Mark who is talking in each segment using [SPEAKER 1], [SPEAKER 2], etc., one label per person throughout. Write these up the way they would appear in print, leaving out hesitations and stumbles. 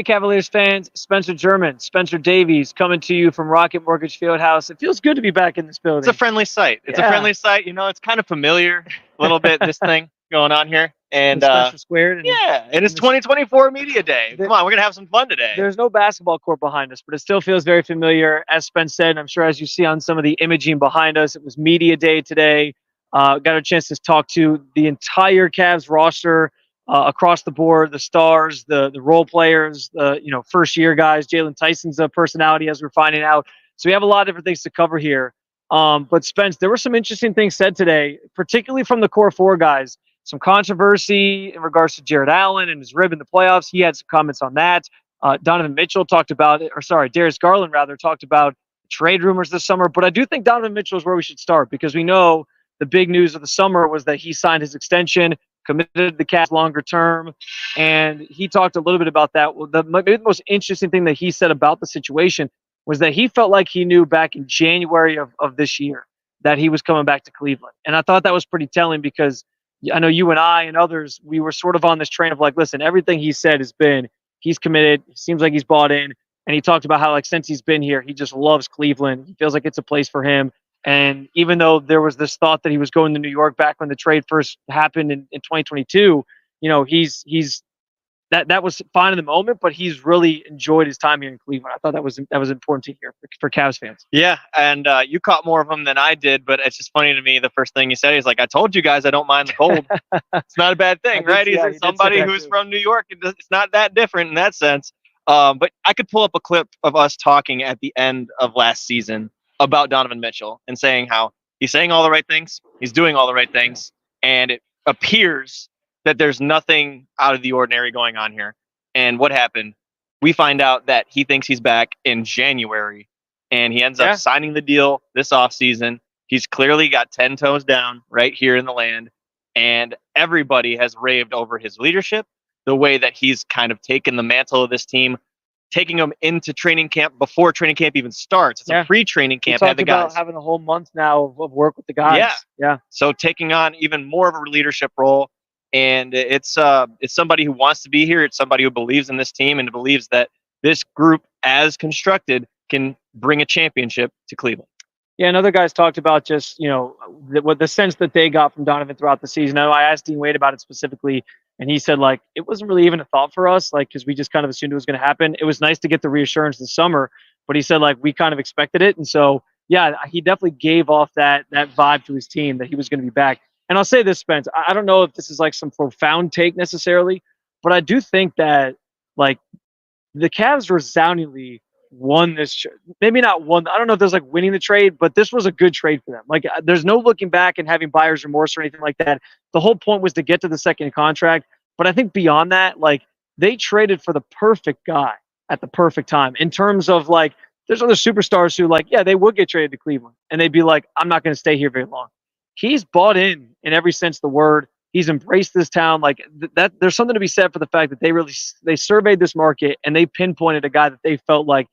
[SPEAKER 1] Hey, Cavaliers fans, Spencer German, Spencer Davies coming to you from Rocket Mortgage Fieldhouse. It feels good to be back in this
[SPEAKER 2] It's a
[SPEAKER 1] building.
[SPEAKER 2] friendly site. It's a
[SPEAKER 1] Yeah,
[SPEAKER 2] friendly site. It's kind of familiar a little bit, this thing going on here.
[SPEAKER 1] in
[SPEAKER 2] And
[SPEAKER 1] Spencer Squared.
[SPEAKER 2] yeah, and it's
[SPEAKER 1] And this,
[SPEAKER 2] 2024 Media Day.
[SPEAKER 1] the,
[SPEAKER 2] Come on, we're going to have some fun today.
[SPEAKER 1] there's no basketball court behind us, but it still feels very familiar. As Spence said, and I'm sure as you see on some of the imaging behind us, it was Media Day today. Got a chance to talk to the entire Cavs roster across the board, the stars, the role players, the first year guys. Jalen Tyson's a personality, as we're finding out. So we have a lot of different things to cover here. But Spence, there were some interesting things said today, particularly from the core four guys. Some controversy in regards to Jared Allen and his rib in the playoffs. He had some comments on that. Donovan Mitchell talked about it, or sorry, Darius Garland rather talked about trade rumors this summer. But I do think Donovan Mitchell is where we should start because we know the big news of the summer was that he signed his extension, committed to the Cavs longer term, and he talked a little bit about that. Well, maybe the most interesting thing that he said about the situation was that he felt like he knew back in January of this year that he was coming back to Cleveland. And I thought that was pretty telling because I know you and I and others, we were sort of on this train of like, listen, everything he said has been, he's committed. It seems like he's bought in. And he talked about how, like, since he's been here, he just loves Cleveland. He feels like it's a place for him. And even though there was this thought that he was going to New York back when the trade first happened in 2022, he's that was fine in the moment, but he's really enjoyed his time here in Cleveland. I thought that was important to hear for Cavs fans.
[SPEAKER 2] Yeah, and you caught more of them than I did, but it's just funny to me. The first thing he said, he's like, "I told you guys I don't mind the cold. It's not a bad thing, right?" He's like, somebody who's from New York. It's not that different in that sense. But I could pull up a clip of us talking at the end of last season about Donovan Mitchell and saying how he's saying all the right things, he's doing all the right things, and it appears that there's nothing out of the ordinary going on here. And what happened? We find out that he thinks he's back in January, and he ends up signing the deal this offseason. He's clearly got 10 toes down right here in the land, and everybody has raved over his leadership, the way that he's kind of taken the mantle of this team, taking them into training camp before training camp even starts. It's a pre-training camp.
[SPEAKER 1] Had the guys about having a whole month now of work with the guys. Yeah.
[SPEAKER 2] So taking on even more of a leadership role. And it's somebody who wants to be here. It's somebody who believes in this team and believes that this group, as constructed, can bring a championship to Cleveland.
[SPEAKER 1] Yeah, and other guys talked about just, what the sense that they got from Donovan throughout the season. I know I asked Dean Wade about it specifically, and he said, like, it wasn't really even a thought for us, like, because we just kind of assumed it was going to happen. It was nice to get the reassurance this summer, but he said, like, we kind of expected it. And so, yeah, he definitely gave off that vibe to his team that he was going to be back. And I'll say this, Spence, I don't know if this is like some profound take necessarily, but I do think that, like, the Cavs resoundingly won this. Maybe not won. I don't know if there's like winning the trade, but this was a good trade for them. Like, there's no looking back and having buyer's remorse or anything like that. The whole point was to get to the second contract. But I think beyond that, like, they traded for the perfect guy at the perfect time in terms of, like, there's other superstars who, like, yeah, they would get traded to Cleveland and they'd be like, I'm not going to stay here very long. He's bought in every sense of the word. He's embraced this town. Like, that there's something to be said for the fact that they surveyed this market and they pinpointed a guy that they felt like,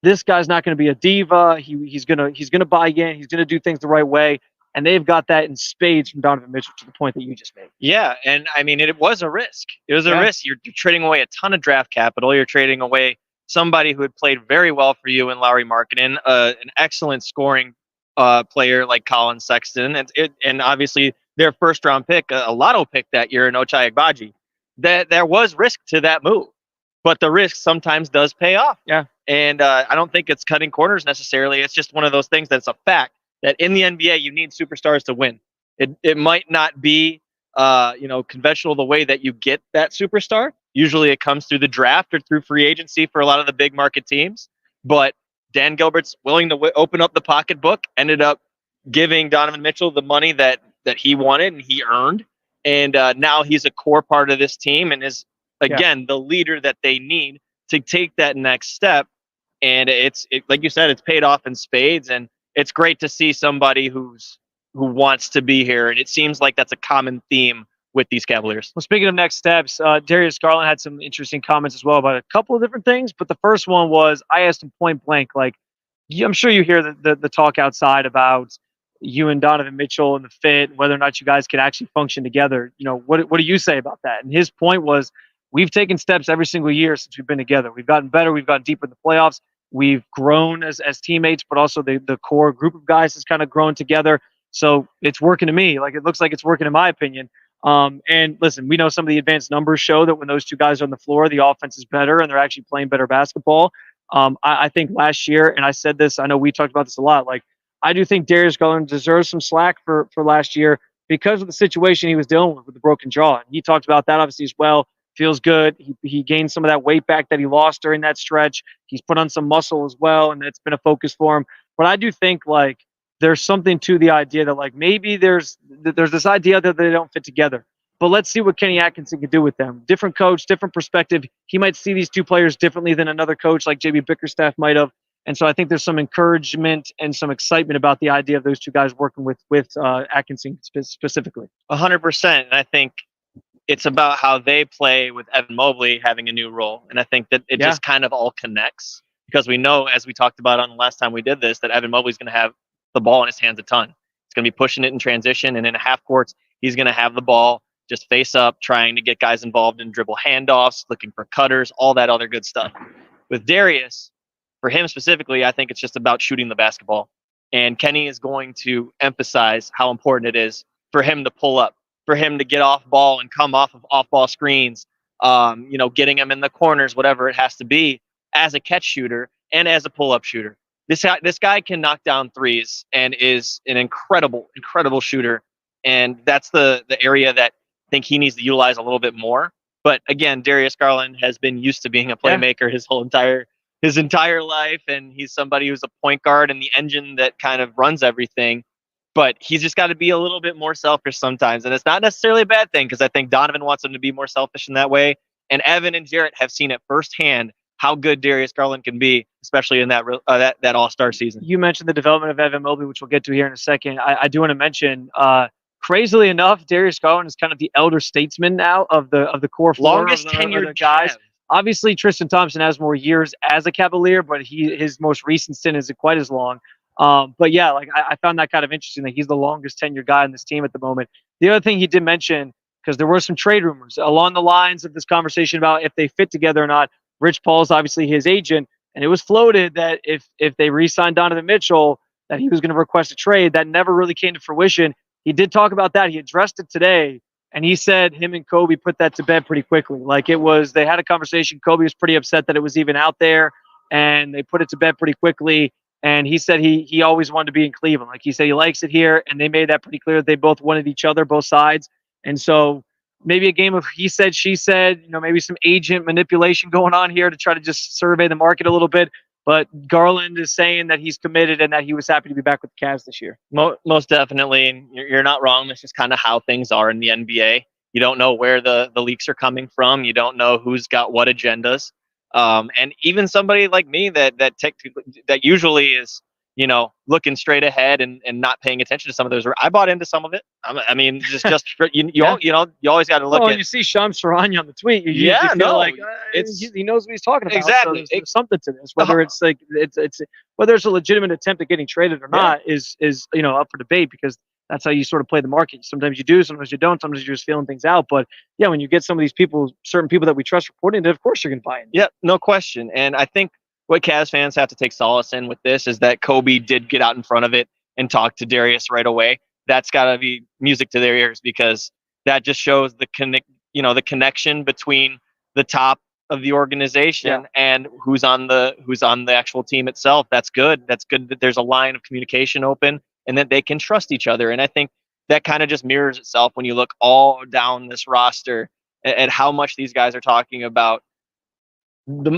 [SPEAKER 1] this guy's not going to be a diva. He's gonna buy in. He's gonna do things the right way. And they've got that in spades from Donovan Mitchell to the point that you just made.
[SPEAKER 2] Yeah, and I mean, it was a risk. It was a risk. You're trading away a ton of draft capital. You're trading away somebody who had played very well for you in Lauri Markkanen, an excellent scoring player like Colin Sexton, and obviously their first round pick, a lotto pick that year in Ochai Agbaji. That there was risk to that move, but the risk sometimes does pay off.
[SPEAKER 1] Yeah,
[SPEAKER 2] and I don't think it's cutting corners necessarily. It's just one of those things that's a fact that in the NBA you need superstars to win. It might not be conventional the way that you get that superstar. Usually it comes through the draft or through free agency for a lot of the big market teams, but Dan Gilbert's willing to open up the pocketbook, ended up giving Donovan Mitchell the money that he wanted and he earned. And now he's a core part of this team and is, again, the leader that they need to take that next step. And it's like you said, it's paid off in spades. And it's great to see somebody who wants to be here. And it seems like that's a common theme with these Cavaliers.
[SPEAKER 1] Well, speaking of next steps, Darius Garland had some interesting comments as well about a couple of different things. But the first one was, I asked him point blank, like, I'm sure you hear the talk outside about you and Donovan Mitchell and the fit, whether or not you guys can actually function together. What do you say about that? And his point was, we've taken steps every single year since we've been together. We've gotten better. We've gotten deeper in the playoffs. We've grown as teammates, but also the core group of guys has kind of grown together. So it's working to me. Like, it looks like it's working in my opinion. And listen, we know some of the advanced numbers show that when those two guys are on the floor, the offense is better and they're actually playing better basketball. I think last year, and I said this, I know we talked about this a lot. Like, I do think Darius Garland deserves some slack for last year because of the situation he was dealing with the broken jaw. And he talked about that obviously as well. Feels good. He gained some of that weight back that he lost during that stretch. He's put on some muscle as well, and that's been a focus for him. But I do think, like, there's something to the idea that, like, maybe there's this idea that they don't fit together. But let's see what Kenny Atkinson can do with them. Different coach, different perspective. He might see these two players differently than another coach like JB Bickerstaff might have. And so I think there's some encouragement and some excitement about the idea of those two guys working with Atkinson specifically.
[SPEAKER 2] 100%. And I think it's about how they play with Evan Mobley having a new role. And I think that it just kind of all connects, because we know, as we talked about on the last time we did this, that Evan Mobley's going to have the ball in his hands a ton. He's going to be pushing it in transition, and in a half courts, he's going to have the ball just face up, trying to get guys involved in dribble handoffs, looking for cutters, all that other good stuff. With Darius, for him specifically, I think it's just about shooting the basketball. And Kenny is going to emphasize how important it is for him to pull up, for him to get off ball and come off of off ball screens, getting him in the corners, whatever it has to be, as a catch shooter and as a pull up shooter. This guy can knock down threes and is an incredible shooter. And that's the area that I think he needs to utilize a little bit more. But again, Darius Garland has been used to being a playmaker his entire life. And he's somebody who's a point guard and the engine that kind of runs everything. But he's just got to be a little bit more selfish sometimes. And it's not necessarily a bad thing, because I think Donovan wants him to be more selfish in that way. And Evan and Jarrett have seen it firsthand how good Darius Garland can be, especially in that All-Star season.
[SPEAKER 1] You mentioned the development of Evan Mobley, which we'll get to here in a second. I do want to mention, crazily enough, Darius Garland is kind of the elder statesman now of the core floor.
[SPEAKER 2] Longest tenured
[SPEAKER 1] guys. Obviously, Tristan Thompson has more years as a Cavalier, but his most recent stint isn't quite as long. But yeah, like, I found that kind of interesting that he's the longest tenured guy in this team at the moment. The other thing he did mention, because there were some trade rumors along the lines of this conversation about if they fit together or not. Rich Paul's obviously his agent, and it was floated that if they re-signed Donovan Mitchell, that he was going to request a trade. That never really came to fruition. He did talk about that. He addressed it today, and he said him and Kobe put that to bed pretty quickly. Like, they had a conversation. Kobe was pretty upset that it was even out there, and they put it to bed pretty quickly. And he said he always wanted to be in Cleveland. Like, he said he likes it here, and they made that pretty clear that they both wanted each other, both sides. And so maybe a game of he said, she said, maybe some agent manipulation going on here to try to just survey the market a little bit. But Garland is saying that he's committed and that he was happy to be back with the Cavs this year.
[SPEAKER 2] Most definitely. And you're not wrong. That's just kind of how things are in the NBA. You don't know where the leaks are coming from. You don't know who's got what agendas. And even somebody like me that usually is, looking straight ahead and not paying attention to some of those. I bought into some of it. I mean, just you always got to look at.
[SPEAKER 1] You see Shams Charania on the tweet. You feel like he knows what he's talking about.
[SPEAKER 2] Exactly.
[SPEAKER 1] So there's something to this. Whether it's like it's whether it's a legitimate attempt at getting traded or not is up for debate, because that's how you sort of play the market. Sometimes you do, sometimes you don't. Sometimes you're just feeling things out. But yeah, when you get some of these people, certain people that we trust reporting it, of course you're going to buy in.
[SPEAKER 2] Yeah, no question. And I think what Cavs fans have to take solace in with this is that Kobe did get out in front of it and talk to Darius right away. That's got to be music to their ears, because that just shows the connection between the top of the organization and who's on the actual team itself. That's good. That's good that there's a line of communication open and that they can trust each other. And I think that kind of just mirrors itself when you look all down this roster at how much these guys are talking about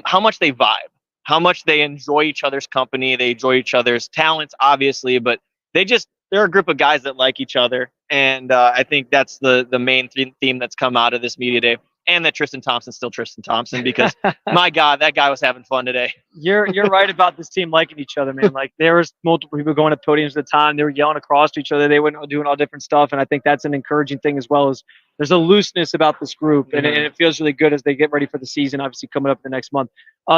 [SPEAKER 2] how much they vibe, how much they enjoy each other's company. They enjoy each other's talents, obviously, but they're a group of guys that like each other. And I think that's the main theme that's come out of this media day. And that Tristan Thompson's still Tristan Thompson, because my God, that guy was having fun today.
[SPEAKER 1] You're right about this team liking each other, man. Like, there was multiple people going to podiums at the time. They were yelling across to each other. They were doing all different stuff. And I think that's an encouraging thing, as well as there's a looseness about this group. And it feels really good as they get ready for the season, obviously coming up in the next month.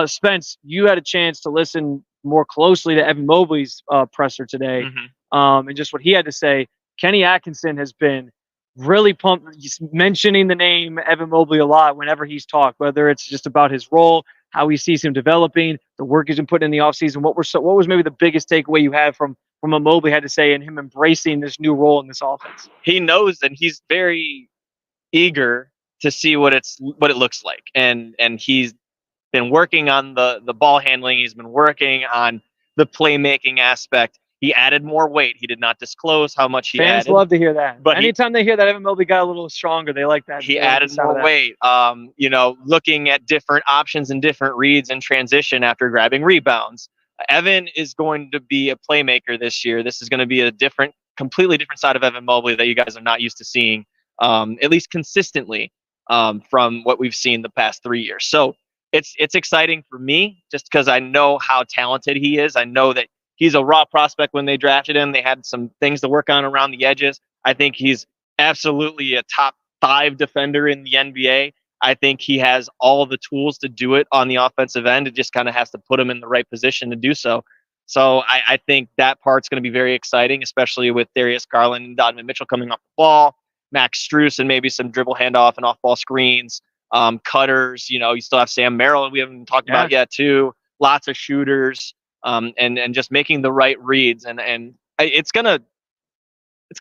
[SPEAKER 1] Spence, you had a chance to listen more closely to Evan Mobley's presser today, and just what he had to say. Kenny Atkinson has been really pumped, just mentioning the name Evan Mobley a lot whenever he's talked, whether it's just about his role, how he sees him developing, the work he's been putting in the offseason. What was maybe the biggest takeaway you had from what Mobley had to say and him embracing this new role in this offense?
[SPEAKER 2] He knows, and he's very eager to see what it looks like, and he's been working on the ball handling. He's been working on the playmaking aspect. He added more weight. He did not disclose how much he
[SPEAKER 1] Fans
[SPEAKER 2] added.
[SPEAKER 1] love to hear that.
[SPEAKER 2] But
[SPEAKER 1] anytime they hear that Evan Mobley got a little stronger, they like that.
[SPEAKER 2] He added more weight. Looking at different options and different reads and transition after grabbing rebounds. Evan is going to be a playmaker this year. This is going to be a completely different side of Evan Mobley that you guys are not used to seeing, at least consistently, from what we've seen the past 3 years. So it's exciting for me just because I know how talented he is. I know that he's a raw prospect when they drafted him. They had some things to work on around the edges. I think he's absolutely a top 5 defender in the NBA. I think he has all the tools to do it on the offensive end. It just kind of has to put him in the right position to do so. So I think that part's going to be very exciting, especially with Darius Garland and Donovan Mitchell coming off the ball, Max Strus and maybe some dribble handoff and off-ball screens, cutters. You still have Sam Merrill, we haven't talked about yet, too. Lots of shooters, and just making the right reads. And it's gonna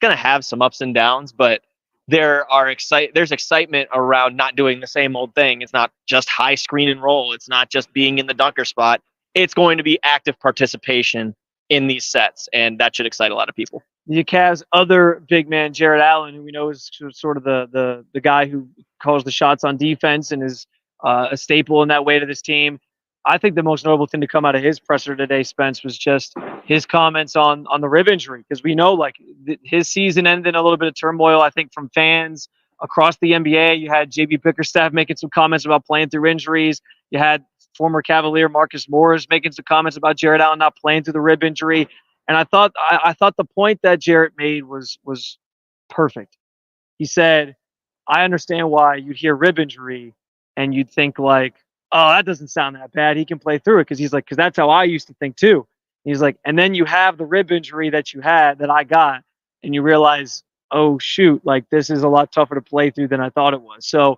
[SPEAKER 2] have some ups and downs, but there's excitement around not doing the same old thing. It's not just high screen and roll. It's not just being in the dunker spot. It's going to be active participation in these sets, and that should excite a lot of people.
[SPEAKER 1] The Cavs' other big man, Jarrett Allen, who we know is sort of the guy who calls the shots on defense and is a staple in that way to this team. I think the most notable thing to come out of his presser today, Spence, was just his comments on the rib injury, because we know his season ended in a little bit of turmoil, I think, from fans across the NBA. You had JB Bickerstaff making some comments about playing through injuries. You had former Cavalier Marcus Morris making some comments about Jarrett Allen not playing through the rib injury. And I thought the point that Jarrett made was perfect. He said, I understand why you'd hear rib injury and you'd think like, oh, that doesn't sound that bad. He can play through it. Because that's how I used to think too. He's like, and then you have the rib injury that you had that I got, and you realize, oh shoot, like this is a lot tougher to play through than I thought it was. So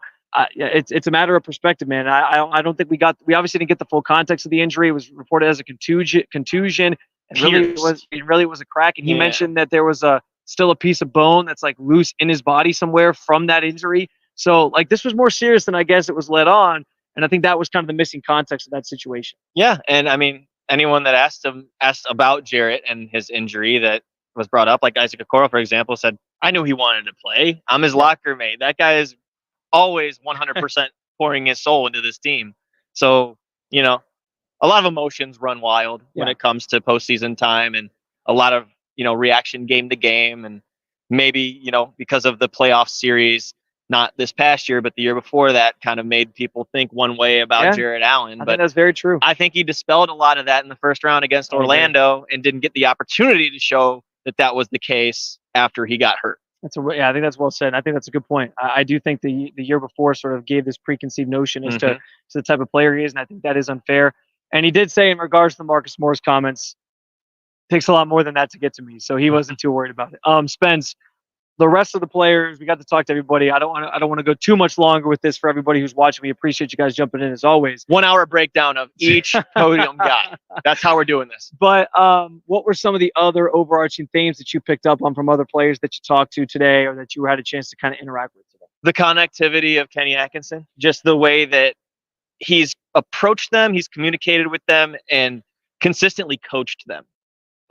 [SPEAKER 1] it's a matter of perspective, man. I don't think we obviously didn't get the full context of the injury. It was reported as a contusion. And really was a crack. And he mentioned that there was still a piece of bone that's like loose in his body somewhere from that injury. So like this was more serious than I guess it was led on. And I think that was kind of the missing context of that situation.
[SPEAKER 2] Yeah, and I mean, anyone that asked about Jarrett and his injury that was brought up, like Isaac Okoro, for example, said, I knew he wanted to play. I'm his locker mate. That guy is always 100% pouring his soul into this team. So, a lot of emotions run wild when it comes to postseason time, and a lot of, reaction game to game. And maybe, because of the playoff series, not this past year, but the year before that, kind of made people think one way about Jarrett Allen.
[SPEAKER 1] I think that's very true.
[SPEAKER 2] I think he dispelled a lot of that in the first round against Orlando and didn't get the opportunity to show that was the case after he got hurt.
[SPEAKER 1] I think that's well said. I think that's a good point. I do think the year before sort of gave this preconceived notion as to the type of player he is, and I think that is unfair. And he did say in regards to the Marcus Morris comments, takes a lot more than that to get to me, so he wasn't too worried about it. Spence, the rest of the players, we got to talk to everybody. I don't want to go too much longer with this for everybody who's watching. We appreciate you guys jumping in as always.
[SPEAKER 2] 1 hour breakdown of each podium guy. That's how we're doing this.
[SPEAKER 1] But what were some of the other overarching themes that you picked up on from other players that you talked to today, or that you had a chance to kind of interact with today?
[SPEAKER 2] The connectivity of Kenny Atkinson, just the way that he's approached them, he's communicated with them, and consistently coached them.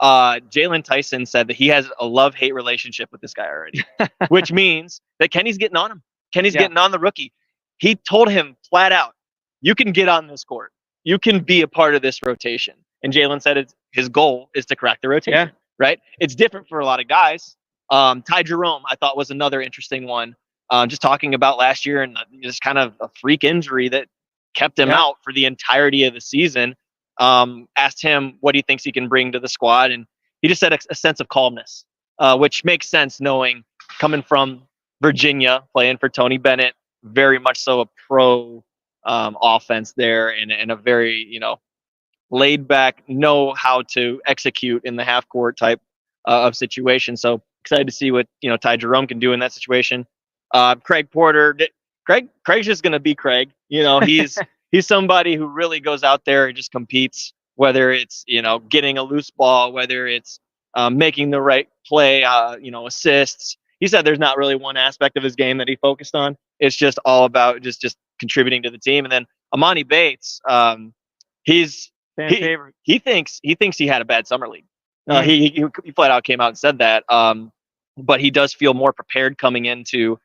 [SPEAKER 2] Jalen Tyson said that he has a love-hate relationship with this guy already, which means that Kenny's getting on him. Kenny's getting on the rookie. He told him flat out, you can get on this court. You can be a part of this rotation. And Jalen said his goal is to crack the rotation, right? It's different for a lot of guys. Ty Jerome, I thought, was another interesting one. Just talking about last year and just kind of a freak injury that kept him out for the entirety of the season. Asked him what he thinks he can bring to the squad, and he just said a sense of calmness, which makes sense knowing coming from Virginia, playing for Tony Bennett, very much so a pro offense there, and a very laid back, know how to execute in the half court type of situation. So Excited to see what Ty Jerome can do in that situation. Craig Porter, Craig's just gonna be Craig. He's he's somebody who really goes out there and just competes. Whether it's getting a loose ball, whether it's making the right play, assists. He said there's not really one aspect of his game that he focused on. It's just all about just contributing to the team. And then Amani Bates, he's
[SPEAKER 1] favorite.
[SPEAKER 2] He thinks he had a bad summer league. He flat out came out and said that. But he does feel more prepared coming into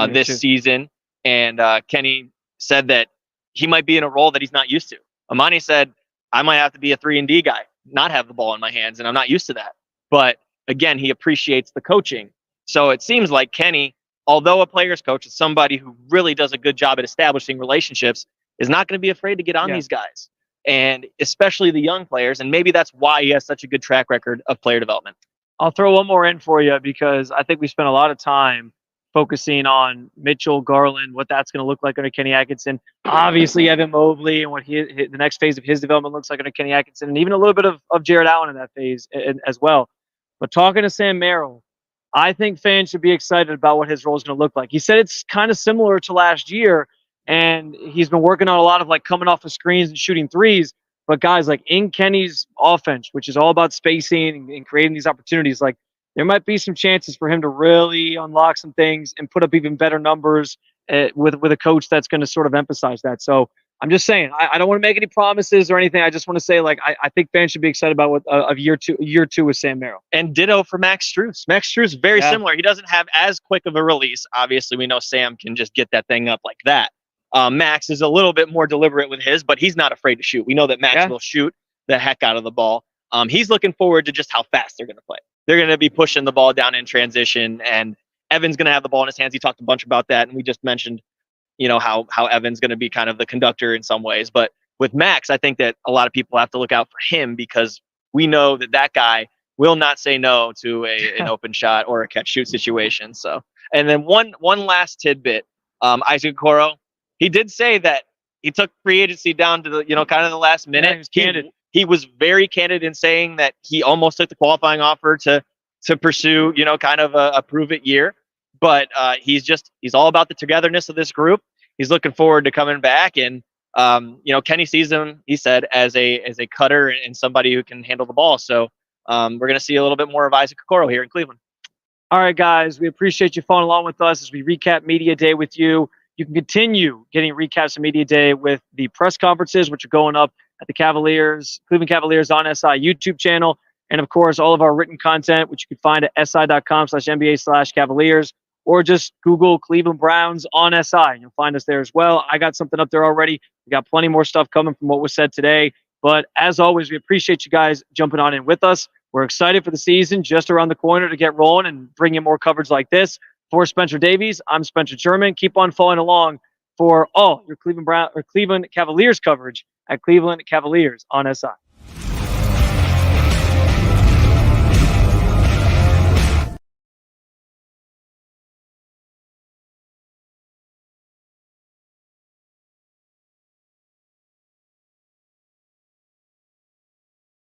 [SPEAKER 2] this season. And Kenny said that he might be in a role that he's not used to. Amani said, I might have to be a 3-and-D guy, not have the ball in my hands, and I'm not used to that. But again, he appreciates the coaching. So it seems like Kenny, although a player's coach, is somebody who really does a good job at establishing relationships, is not going to be afraid to get on these guys, and especially the young players. And maybe that's why he has such a good track record of player development.
[SPEAKER 1] I'll throw one more in for you because I think we spent a lot of time focusing on Mitchell, Garland, what that's going to look like under Kenny Atkinson. Obviously, Evan Mobley and what the next phase of his development looks like under Kenny Atkinson, and even a little bit of Jared Allen in that phase as well. But talking to Sam Merrill, I think fans should be excited about what his role is going to look like. He said it's kind of similar to last year, and he's been working on a lot of coming off of screens and shooting threes. But guys, in Kenny's offense, which is all about spacing and creating these opportunities, there might be some chances for him to really unlock some things and put up even better numbers with a coach that's going to sort of emphasize that. So I'm just saying, I don't want to make any promises or anything. I just want to say, I think fans should be excited about what of year two with Sam Merrill.
[SPEAKER 2] And ditto for Max Strus. Max Strus, very similar. He doesn't have as quick of a release. Obviously, we know Sam can just get that thing up like that. Max is a little bit more deliberate with his, but he's not afraid to shoot. We know that Max will shoot the heck out of the ball. He's looking forward to just how fast they're going to play. They're going to be pushing the ball down in transition, and Evan's going to have the ball in his hands. He talked a bunch about that, and we just mentioned, how Evan's going to be kind of the conductor in some ways. But with Max, I think that a lot of people have to look out for him because we know that guy will not say no to an open shot or a catch shoot situation. So, and then one last tidbit, Isaac Okoro, he did say that he took free agency down to the kind of the last minute.
[SPEAKER 1] He was candid.
[SPEAKER 2] He was very candid in saying that he almost took the qualifying offer to pursue kind of a prove it year. But he's all about the togetherness of this group. He's looking forward to coming back, and Kenny sees him, he said, as a cutter and somebody who can handle the ball. So we're going to see a little bit more of Isaac Okoro here in Cleveland.
[SPEAKER 1] All right, guys, we appreciate you following along with us as we recap Media Day with you. You can continue getting recaps of Media Day with the press conferences, which are going up at the Cleveland Cavaliers on SI YouTube channel. And, of course, all of our written content, which you can find at si.com/NBA/Cavaliers, or just Google Cleveland Browns on SI, and you'll find us there as well. I got something up there already. We got plenty more stuff coming from what was said today. But, as always, we appreciate you guys jumping on in with us. We're excited for the season just around the corner to get rolling and bring in more coverage like this. For Spencer Davies, I'm Spencer German. Keep on following along for all your Cleveland Cavaliers coverage at Cleveland Cavaliers on SI.